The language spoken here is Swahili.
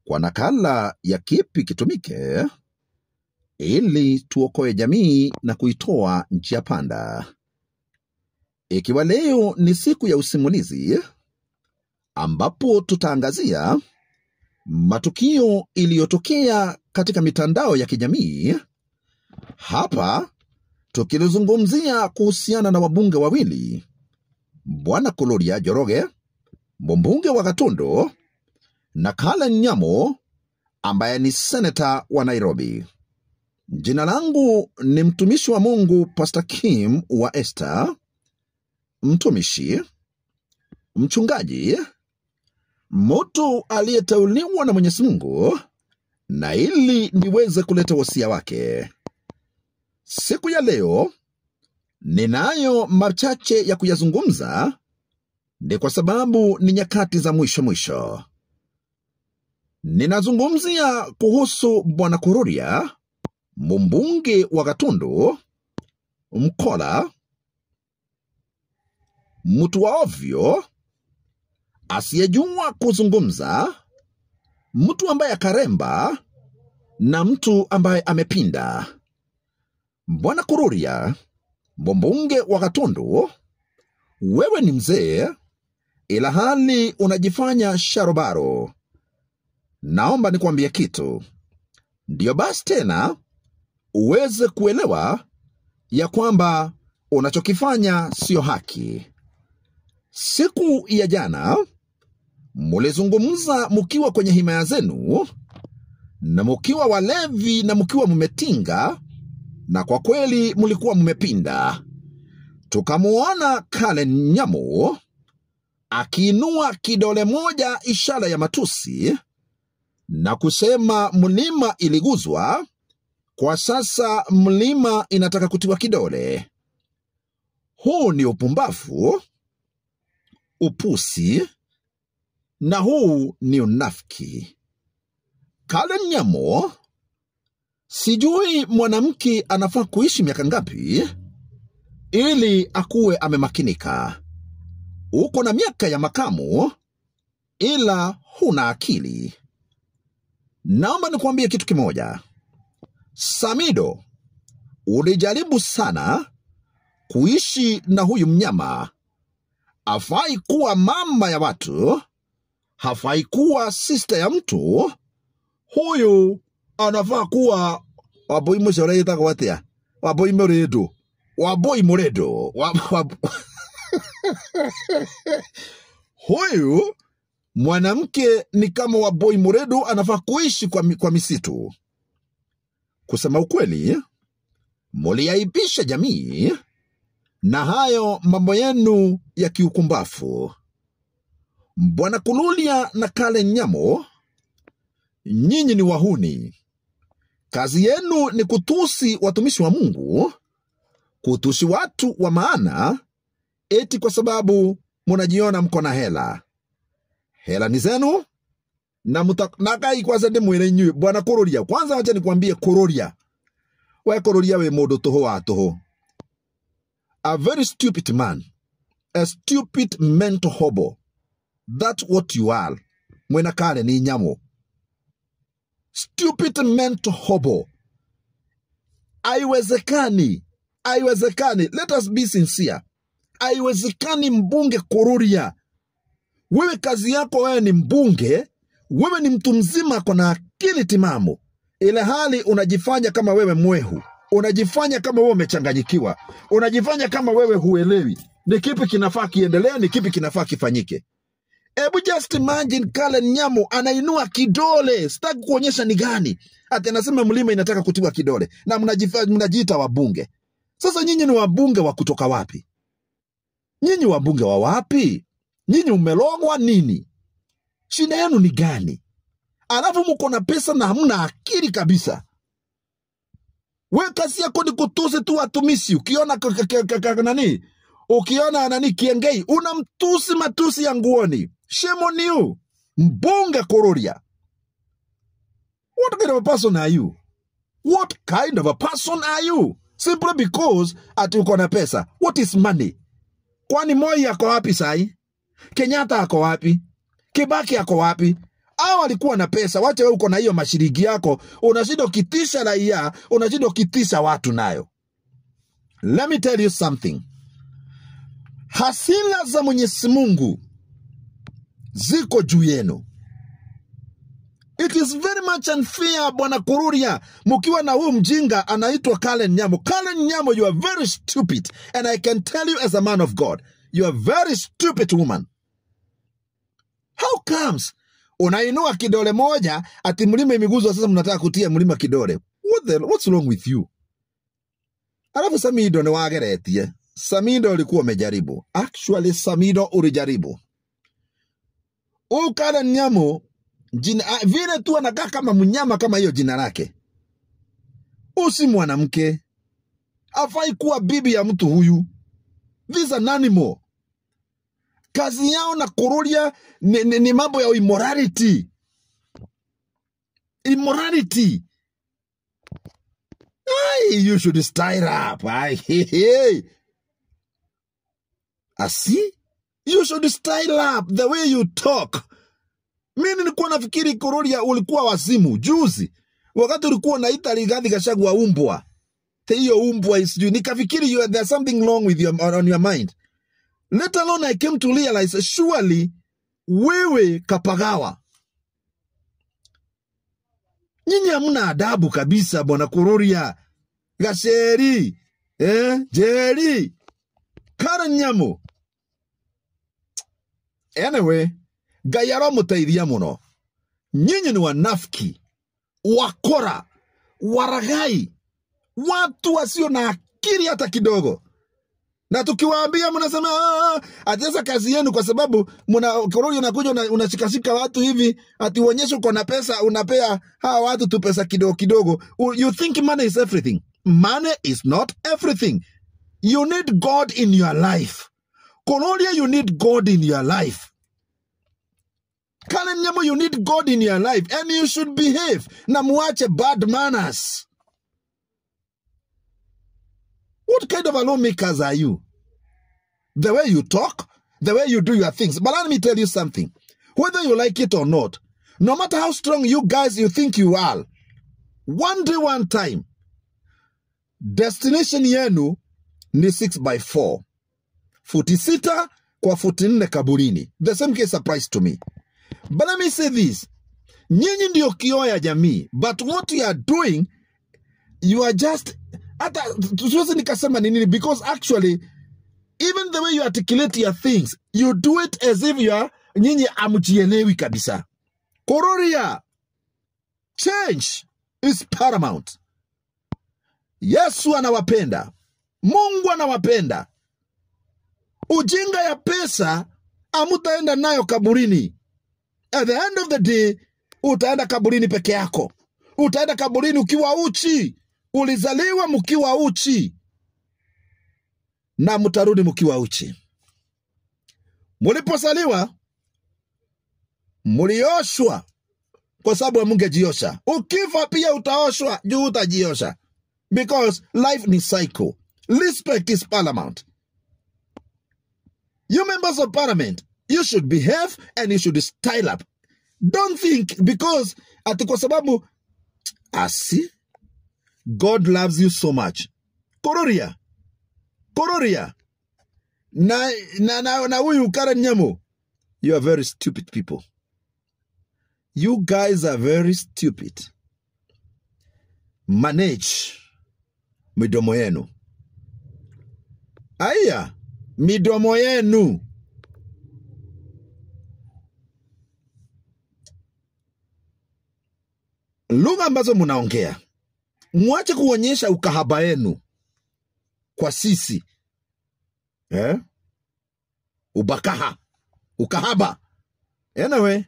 kwa nakala ya kipi kitumike ili tuokoe jamii na kuitoa njia panda. Ikiwa leo ni siku ya usimulizi ambapo tutaangazia matukio iliyotokea katika mitandao ya kijamii, hapa tukilizungumzia kuhusiana na wabunge wawili, Bwana Kuloria Njoroge, mbunge wa Gatundu, na Kalen Nyamo ambaye ni seneta wa Nairobi. Jina langu ni mtumishi wa Mungu Pastor Kim wa Esther, mtumishi, mchungaji, mtu aliyeteuliwa na Mwenyezi Mungu na ili niweze kuleta wasia wake. Siku ya leo ninayo machache ya kuyazungumza, ni kwa sababu ni nyakati za mwisho. Ninazungumzia kuhusu Bwana Kuloria, mbunge wa Gatundu, mkola, mtu wa ovyo, asiyejua kuzungumza, mtu ambaye akaremba, na mtu ambaye amepinda. Bwana Kuloria, mbunge wa Gatundu, wewe ni mzee ila hali unajifanya sharobaro. Naomba nikwambie kitu, ndio basi tena uweze kuelewa ya kwamba unachokifanya sio haki. Siku ya jana mulizungumza mukiwa kwenye himaya zenu, na mukiwa walevi na mukiwa mumetinga, na kwa kweli mulikuwa mumepinda. Tukamuona Kalen Nyamo akiinua kidole moja ishara ya matusi na kusema mlima iliguzwa, kwa sasa mlima inataka kutiwa kidole. Huu ni upumbavu, upusi, na huu ni unafiki. Kalen Nyamo, sijui mwanamke anafaa kuishi miaka ngapi ili akuwe amemakinika. Uko na miaka ya makamu ila huna akili. Naomba nikwambie kitu kimoja. Samido, ulijaribu sana kuishi na huyu mnyama. Hafai kuwa mama ya watu, hafai kuwa sister ya mtu. Huyu anafaa kuwa waboi mshoreta kwa watia, waboi moredo, waboi moredo, huyu mwanamke ni kama waboi moredo, anafaa kuishi kwa misitu. Kusema ukweli, muliaibisha jamii na hayo mambo yenu ya kiukumbafu. Bwana Kuloria na Kalen Nyamo, nyinyi ni wahuni. Kazi yenu ni kutusi watumishi wa Mungu, kutusi watu wa maana, eti kwa sababu munajiona mko na hela. Hela ni zenu, na nakai kwa zende mwele nyu. Bwana Kuloria, kwanza wacha nikwambie Kuloria. We Kuloria we modo toho wa toho. A very stupid man. A stupid mental hobo. That's what you are. Mwena Kalen Nyamo. Stupid mental hobo. Haiwezekani. Let us be sincere. Haiwezekani mbunge Kuloria. Wewe kazi yako wewe ni mbunge, wewe ni mtu mzima kona akili timamu, ile hali unajifanya kama wewe mwehu, unajifanya kama wewe umechanganyikiwa, unajifanya kama wewe huelewi ni kipi kinafaa kiendelee, ni kipi kinafaa kifanyike. Ebu just imagine Kalen Nyamo anainua kidole, sitaki kuonyesha ni gani, ati anasema mlima inataka kutiwa kidole, na mnajiita wabunge. Sasa nyinyi ni wabunge wa kutoka wapi? Nyinyi wabunge wa wapi? Nyinyi umelogwa nini? Shida yenu ni gani? Alafu mko na pesa na hamna akili kabisa. We kazi yako ni kutusi tu watumishi. Ukiona nani? Ukiona nani Kiengei, unamtusi matusi ya nguoni. Shame on you. Mbunge Kuloria. What kind of a person are you? What kind of a person are you? Simply because ati uko na pesa. What is money? Kwani Moi yako wapi sai? Kenyatta yako wapi? Kibaki yako wapi? Hao walikuwa na pesa. Wacha wewe uko na hiyo mashilingi yako, unashinda ukitisha raia, unashinda ukitisha watu nayo. Let me tell you something. Hasira za Mwenyezi Mungu ziko juu yenu. It is very much unfair, Bwana Kururia, mukiwa na huyu mjinga anaitwa Karen Nyamo. Karen Nyamo, you are very stupid. And I can tell you as a man of God, you are a very stupid woman. How comes unainua kidole moja ati mlima imeguzwa, sasa mnataka kutia mlima kidole? What's wrong with you? Alafu Samido ni wageretie. Samido ulikuwa umejaribu. Actually Samido ulijaribu. Karen Nyamo vile tu anakaa kama mnyama kama hiyo jina lake. Usi mwanamke. Hafai kuwa bibi ya mtu huyu. These are animal. Kazi yao na Kururia ni mambo ya immorality. Immorality. You should style up. See? You should style up the way you talk. Mimi nilikuwa nafikiri Kururia ulikuwa wazimu juzi. Wakati ulikuwa unaita Rigathi Gachagua umbwa. Hiyo umbwa isijui. Nikafikiri there's something wrong with on your mind. Let alone I came to realize, surely wewe Kapagawa. Nyinyi hamna adabu kabisa, Bwana Kururia. Gasheri. Jerry. Karen Nyamo. Anyway, Gayaro mutaithia muno. Nyinyi ni wanafiki, wakora, waragai, watu wasio na akili hata kidogo. Na tukiwaambia mnasema atesa kazi yenu kwa sababu Kururia unakuja unashikashika watu hivi ati uonyeshe uko na pesa, unapea hawa watu tu pesa kidogo kidogo. You think money is everything. Money is not everything. You need God in your life. Kururia, you need God in your life. Karen Nyamo, you need God in your life and you should behave. Na muache bad manners. What kind of a lawmakers are you? The way you talk, the way you do your things. But let me tell you something. Whether you like it or not, no matter how strong you guys you think you are, one day, one time, destination yenu ni 6x4. 46 kwa 44 kaburini. The same case applies to me. But let me say this. Nyinyi ndio kioo ya jamii. But what you are doing, you are just... Tusiwezi nikasema nini, because actually, even the way you articulate your things, you do it as if you are... Nyinyi amujielewi kabisa. Kururia, change is paramount. Yesu anawapenda. Mungu anawapenda. Ujinga ya pesa, amutaenda nayo kaburini. At the end of the day, utaenda kaburini peke yako. Utaenda kaburini ukiwa uchi. Ulizaliwa mkiwa uchi. Na mutarudi mkiwa uchi. Mulipozaliwa, mulioshwa kwa sababu mungejiosha. Ukifa pia utaoshwa, juu utajiosha. Because life ni cycle. Respect is paramount. You members of parliament, you should behave and you should style up. Don't think because ati kwa sababu see, God loves you so much. Kururia. Na huyu Karen Nyamo, you are very stupid people. You guys are very stupid. Manage midomo yenu. Aya, midomo yenu. Lugha ambazo mnaongea, mwache kuonyesha ukahaba yenu kwa sisi. Ukahaba. Anyway,